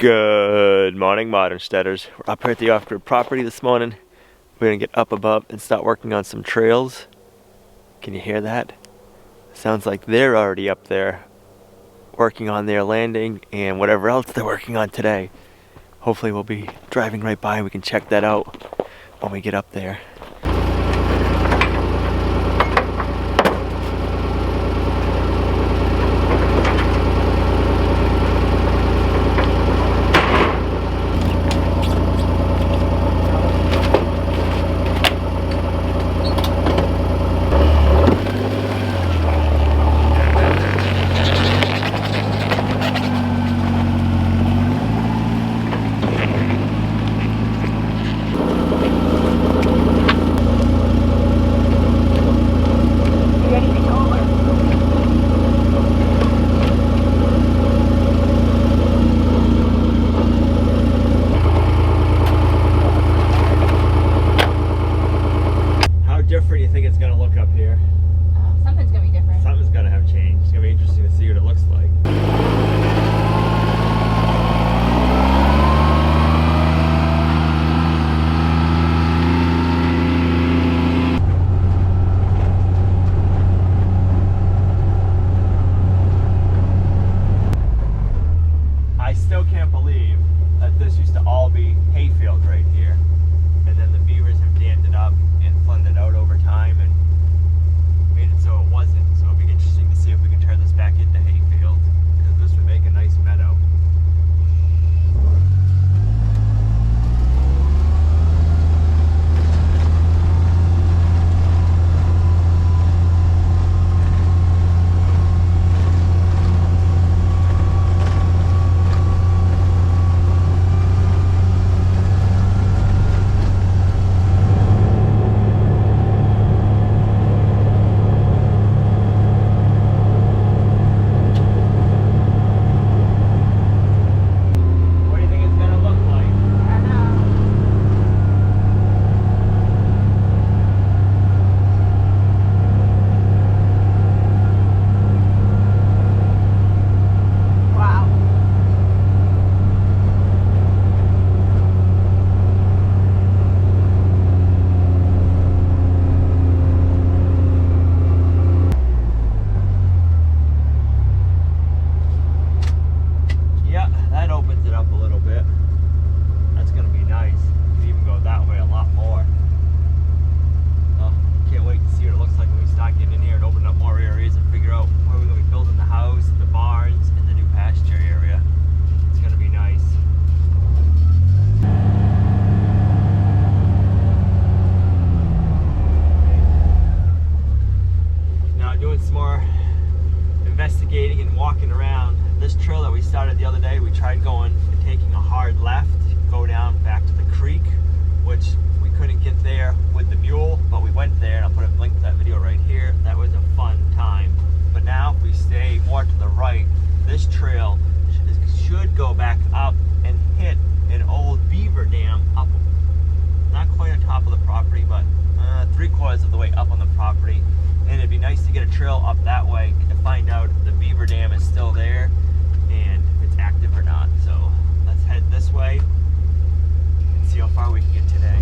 Good morning, Modern Steaders. We're up here at the off-grid property this morning. We're gonna get up above and start working on some trails. Can you hear that? Sounds like they're already up there working on their landing and whatever else they're working on today. Hopefully we'll be driving right by and we can check that out when we get up there. Different you think it's going to look up here? Something's going to be different. Something's going to have changed. It's going to be interesting to see what it looks like. I still can't believe that this used to all be hayfield right here. And then the beavers have dammed it up and flooded it out over time and made it so it wasn't. So it'll be interesting to see if we can turn this back into hayfield, because this would make a nice meadow. Investigating and walking around this trail that we started the other day. We tried going and taking a hard left, go down back to the creek, which we couldn't get there with the mule, but we went there, and I'll put a link to that video right here. That was a fun time. But now if we stay more to the right, this trail should go back up and hit an old beaver dam up, not quite on top of the property, but 3/4 of the way up on the property. And it'd be nice to get a trail up that way and to find out if the beaver dam is still there and if it's active or not. So let's head this way and see how far we can get today.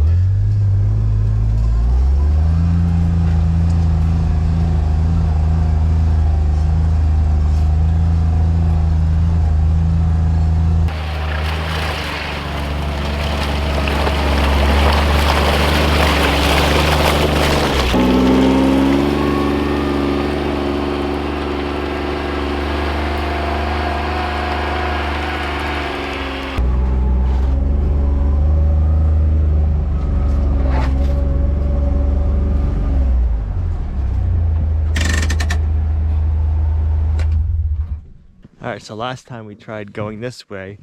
Alright, so last time we tried going this way,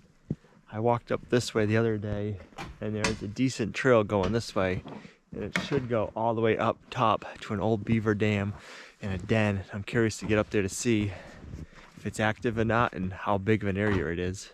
I walked up this way the other day, and there's a decent trail going this way, and it should go all the way up top to an old beaver dam and a den. I'm curious to get up there to see if it's active or not and how big of an area it is.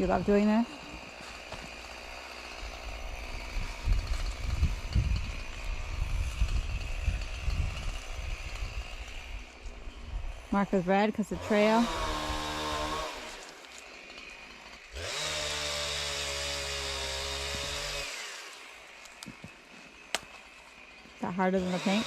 You love doing this? Mark with red because it's a trail. Is that harder than the paint?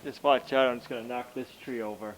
Just watch out, I'm just gonna knock this tree over.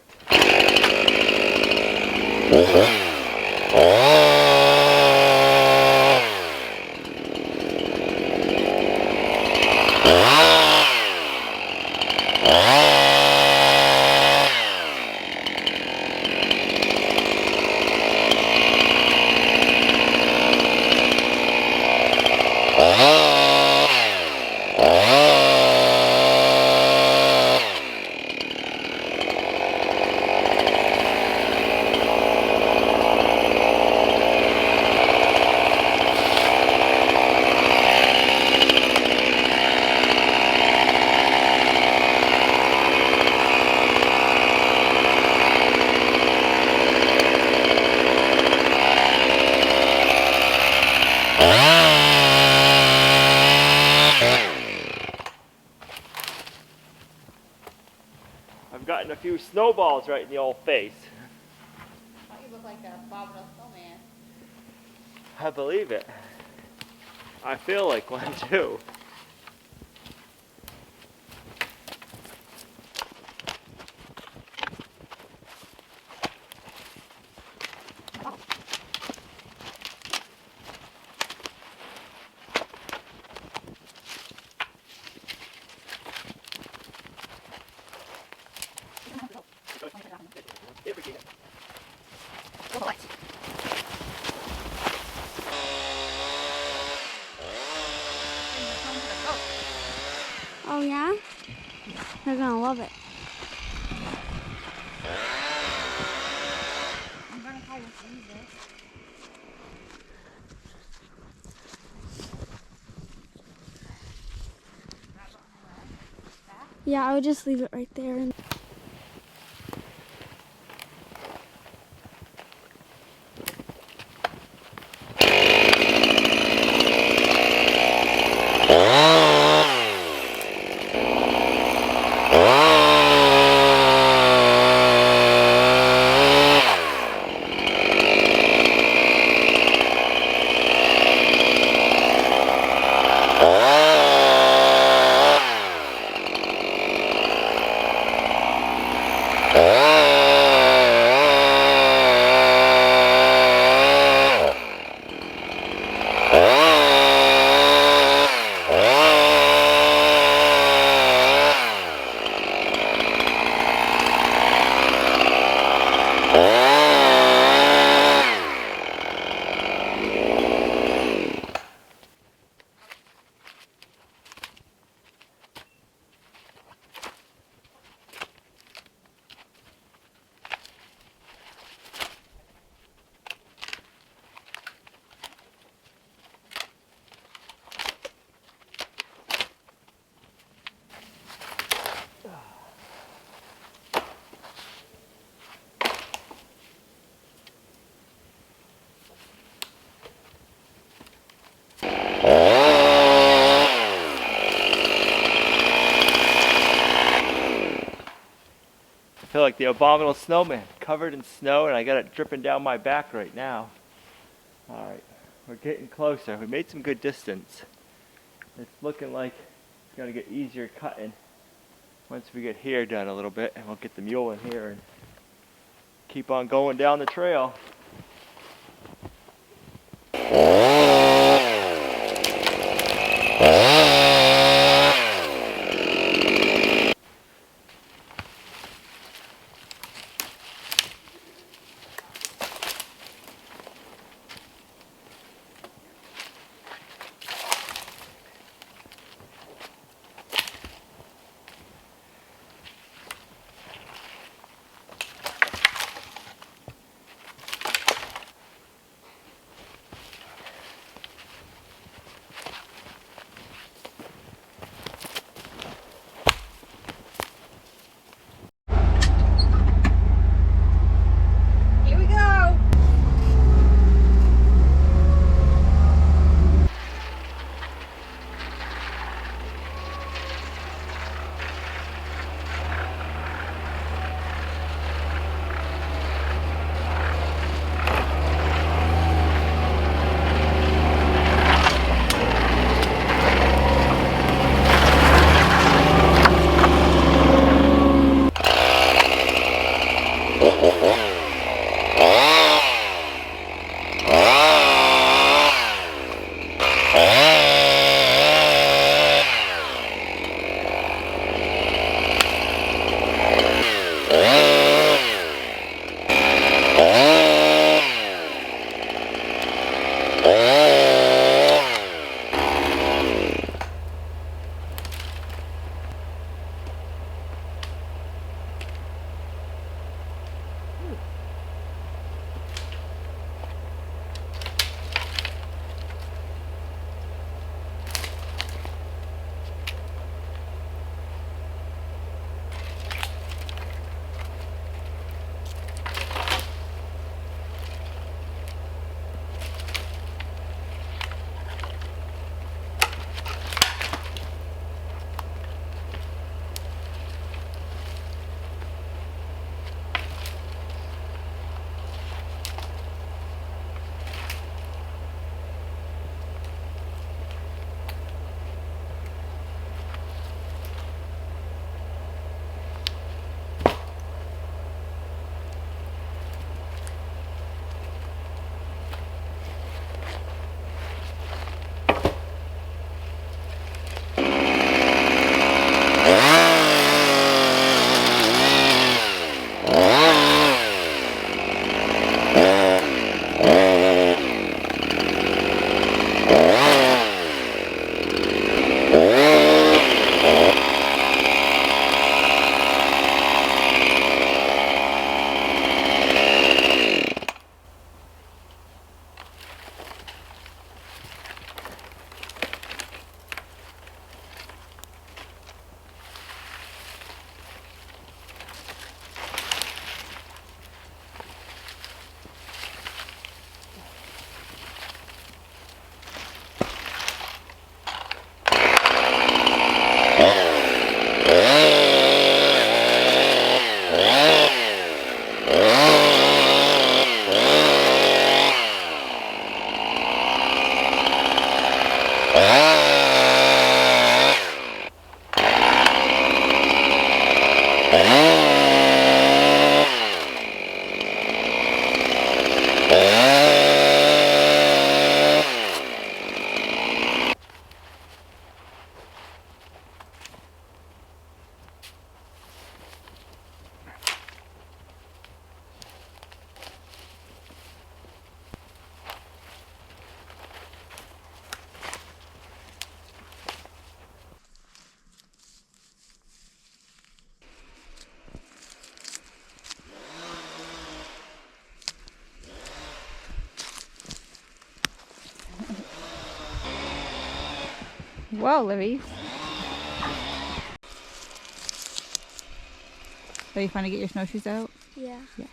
I've gotten a few snowballs right in the old face. Thought you look like a abominable snowman. I believe it. I feel like one too. Oh yeah? They're gonna love it. I'm gonna try to freeze this. Yeah, I would just leave it right there. And like the abominable snowman, covered in snow, and I got it dripping down my back right now. Alright, we're getting closer. We made some good distance. It's looking like it's going to get easier cutting once we get here done a little bit, and we'll get the mule in here and keep on going down the trail. Whoa, Livy. Are you trying to get your snowshoes out? Yeah. Yeah.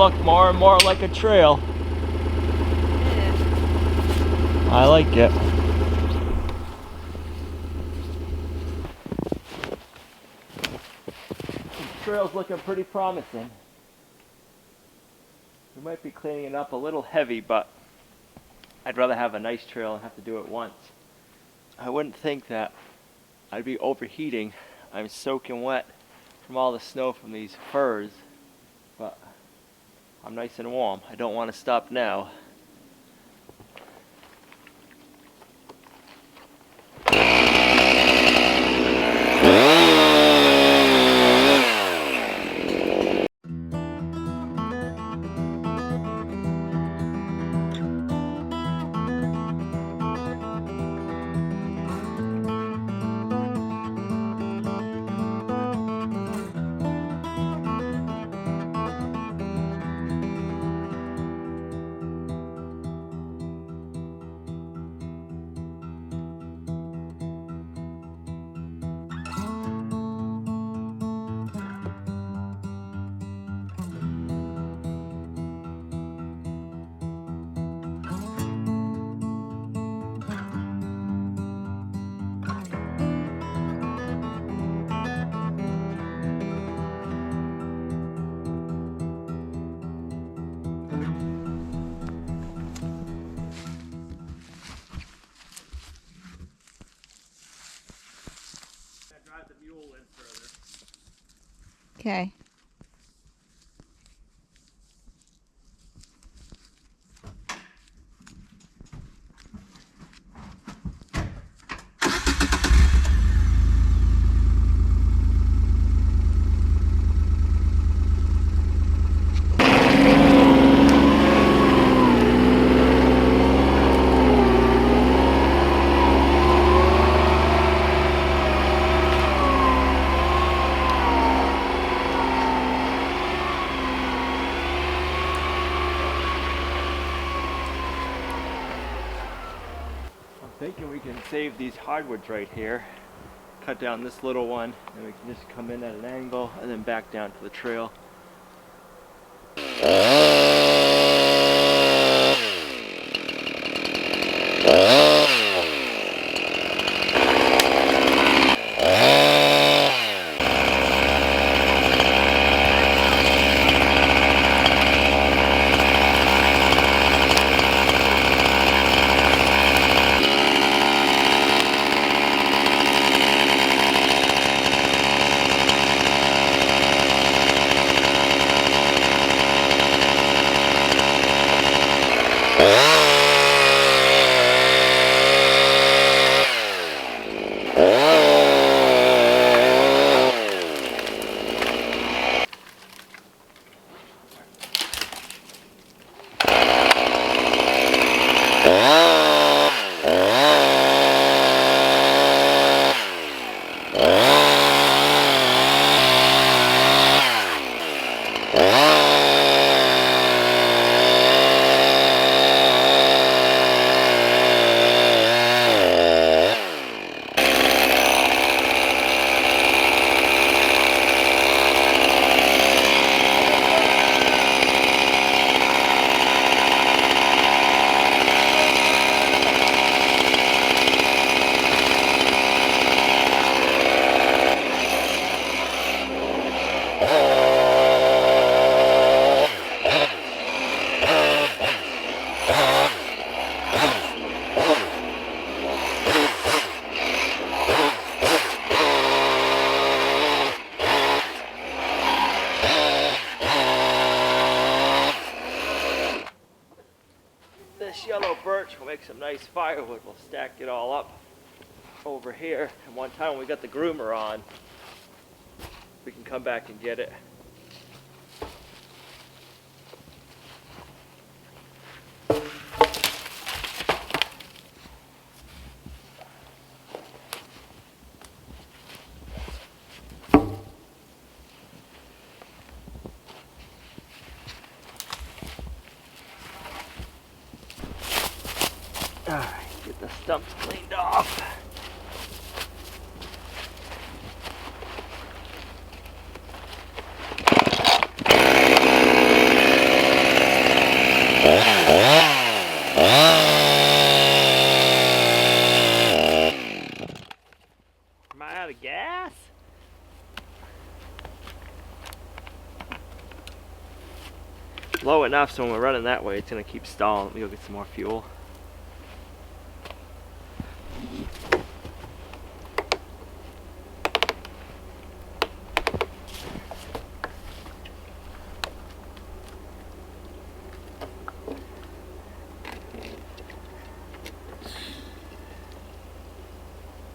look more and more like a trail. I like it. The trail's looking pretty promising. We might be cleaning it up a little heavy, but I'd rather have a nice trail and have to do it once. I wouldn't think that I'd be overheating. I'm soaking wet from all the snow from these firs, but I'm nice and warm. I don't want to stop now. Drive the mule in further. Okay. Thinking we can save these hardwoods right here, cut down this little one, and we can just come in at an angle and then back down to the trail. This yellow birch will make some nice firewood. We'll stack it all up over here, and one time when we got the groomer on, we can come back and get it. Alright, get the stumps cleaned off. low enough so when we're running that way, it's gonna keep stalling. Let me go get some more fuel.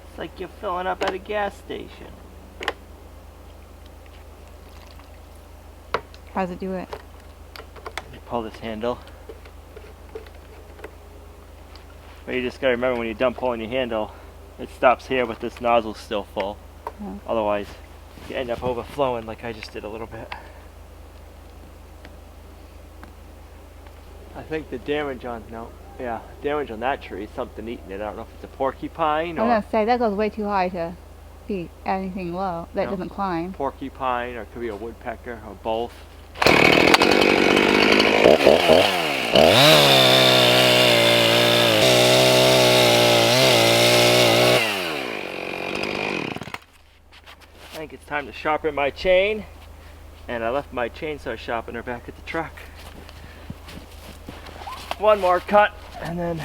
It's like you're filling up at a gas station. How does it do it? You pull this handle. But you just gotta remember when you're done pulling your handle, it stops here, but this nozzle's still full. Yeah. Otherwise, you end up overflowing like I just did a little bit. I think the damage on damage on that tree is something eating it. I don't know if it's a porcupine I was or gonna say that goes way too high to be anything low that No. doesn't climb. porcupine, or it could be a woodpecker, or both. I think it's time to sharpen my chain, and I left my chainsaw sharpener back at the truck. One more cut, and then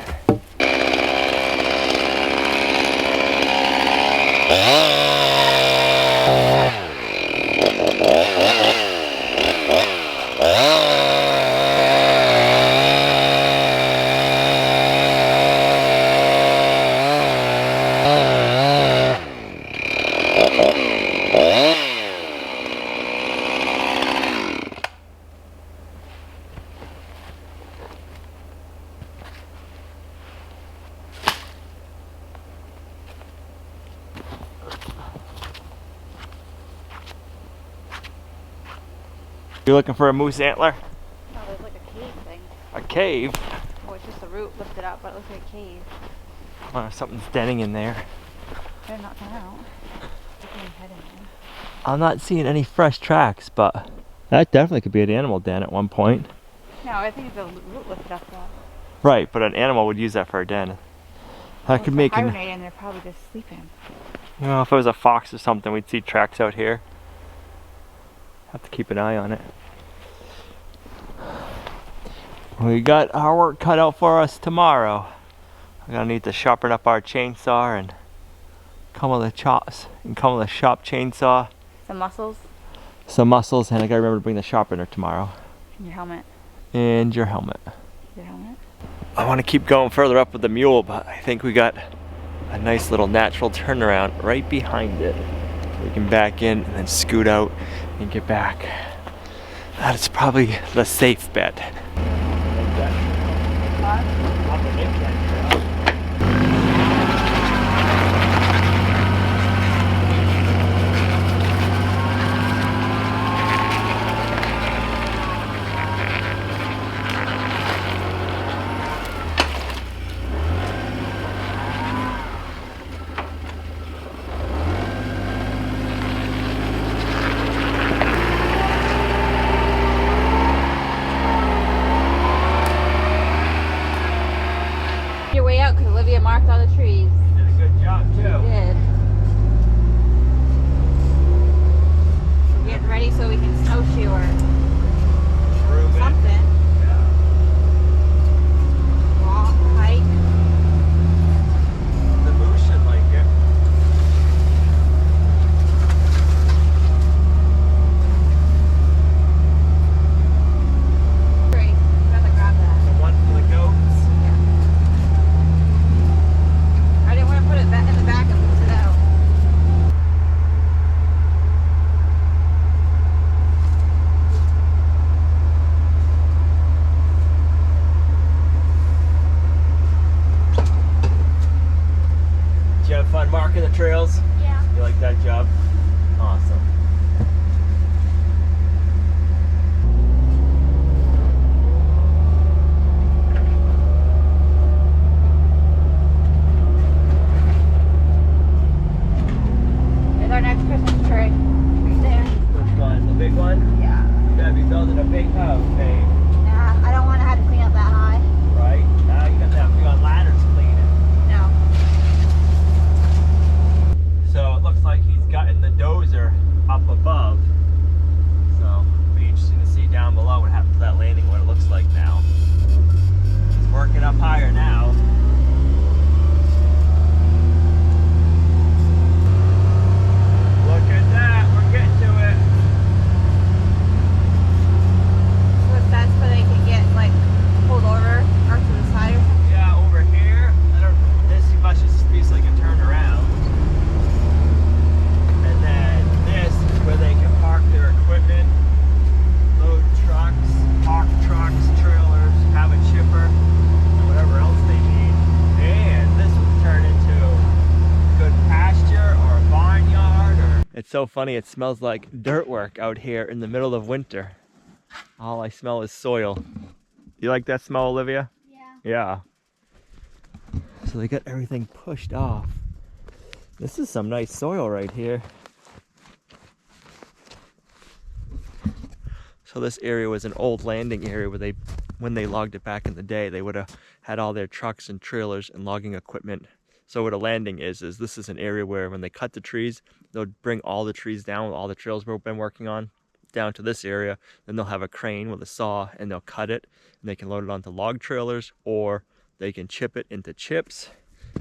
you looking for a moose antler? No, there's like a cave thing. A cave? Oh, it's just the root lifted up, but it looks like a cave. Something's denning in there. They're not coming out. There's no head in there. I'm not seeing any fresh tracks, but that definitely could be an animal den at one point. No, I think it's the root lifted up though. Right, but an animal would use that for a den. That could make him. Hibernating, they're probably just sleeping. You know, if it was a fox or something, we'd see tracks out here. Have to keep an eye on it. We got our work cut out for us tomorrow. We're gonna need to sharpen up our chainsaw and come with a chops and come with a sharp chainsaw. Some muscles Some muscles, and I gotta remember to bring the sharpener tomorrow. in your helmet. And your helmet. Your helmet? I want to keep going further up with the mule, but I think we got a nice little natural turnaround right behind it. We can back in and then scoot out and get back. That's probably the safe bet. Your way out because Olivia marked all the trees. Did a good job too. Did. We're getting ready so we can snowshoe or something. Walk, hike. The moose should like it. Great. I'd rather grab that. The one for the goats. I didn't want to put it back in the back and lose it out. Did you have fun marking the trails? Yeah. You like that job? Awesome. There's our next Christmas tree. Right there. Which one? The big one? Yeah. You gotta be building a big house, babe. Nah, I don't want to have to clean up that high. Right? Now you're gonna have to be on ladders cleaning. No. So it looks like he's gotten the dozer up so funny. It smells like dirt work out here in the middle of winter. All I smell is soil. You like that smell, Olivia? Yeah. Yeah. So they got everything pushed off. This is some nice soil right here. So this area was an old landing area where when they logged it back in the day, they would have had all their trucks and trailers and logging equipment. So what a landing is this is an area where when they cut the trees, they'll bring all the trees down with all the trails we've been working on down to this area. Then they'll have a crane with a saw and they'll cut it and they can load it onto log trailers, or they can chip it into chips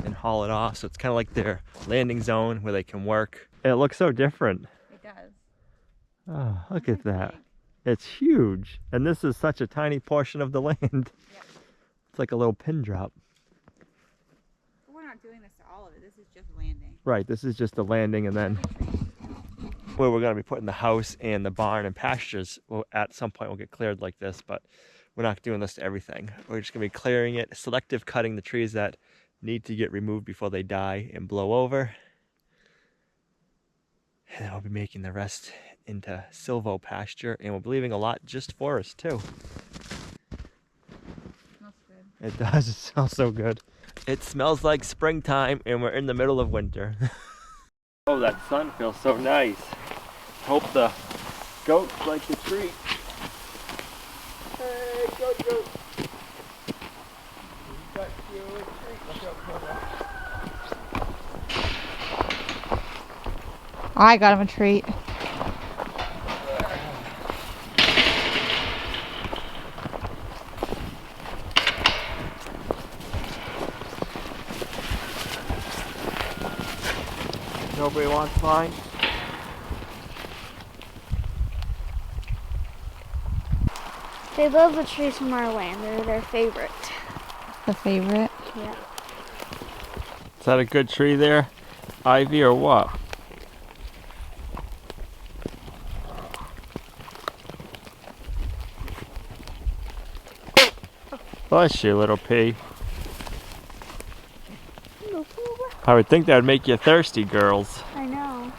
and haul it off. So it's kind of like their landing zone where they can work. It looks so different. It does. Oh, look at that. It's huge. And this is such a tiny portion of the land. Yep. It's like a little pin drop. But we're not doing this to all of it. This is just landing. Right, this is just a landing, and then where we're going to be putting the house and the barn and pastures will at some point will get cleared like this, but we're not doing this to everything. We're just going to be clearing it, selective cutting the trees that need to get removed before they die and blow over. And then we'll be making the rest into silvo pasture, and we'll be leaving a lot just forest too. Smells good. It does, it smells so good. It smells like springtime and we're in the middle of winter. Oh, that sun feels so nice. Hope the goats like the treat. Hey, goat. We got you a treat. Look out, Connor. I got him a treat. Nobody wants mine? They love the trees from our land. They're their favorite. The favorite. Yeah. Is that a good tree there? Ivy or what? Bless you, little pea. I would think that would make you thirsty, girls. I know.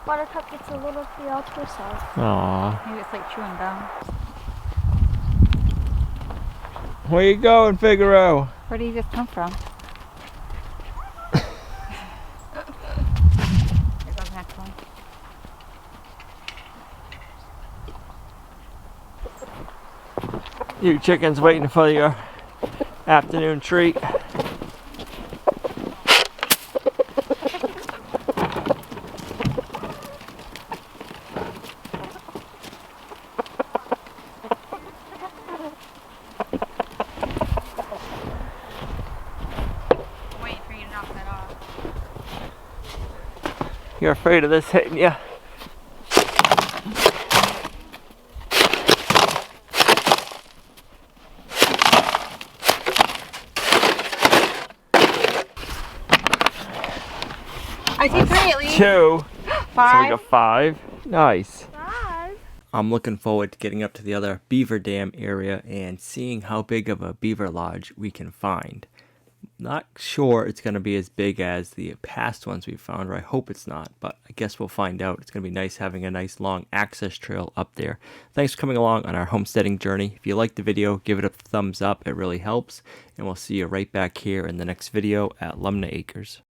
Buttercup gets a little pea all to herself. Aww. Maybe it's like chewing gum. Where you going, Figaro? Where did you just come from? There goes the next one. You chickens waiting for your afternoon treat. You're afraid of this hitting you? I see 3 at least. 2. 5. So we got 5. Nice. 5. I'm looking forward to getting up to the other beaver dam area and seeing how big of a beaver lodge we can find. Not sure it's going to be as big as the past ones we've found, or I hope it's not, but I guess we'll find out. It's going to be nice having a nice long access trail up there. Thanks for coming along on our homesteading journey. If you liked the video, give it a thumbs up. It really helps. And we'll see you right back here in the next video at Lumnah Acres.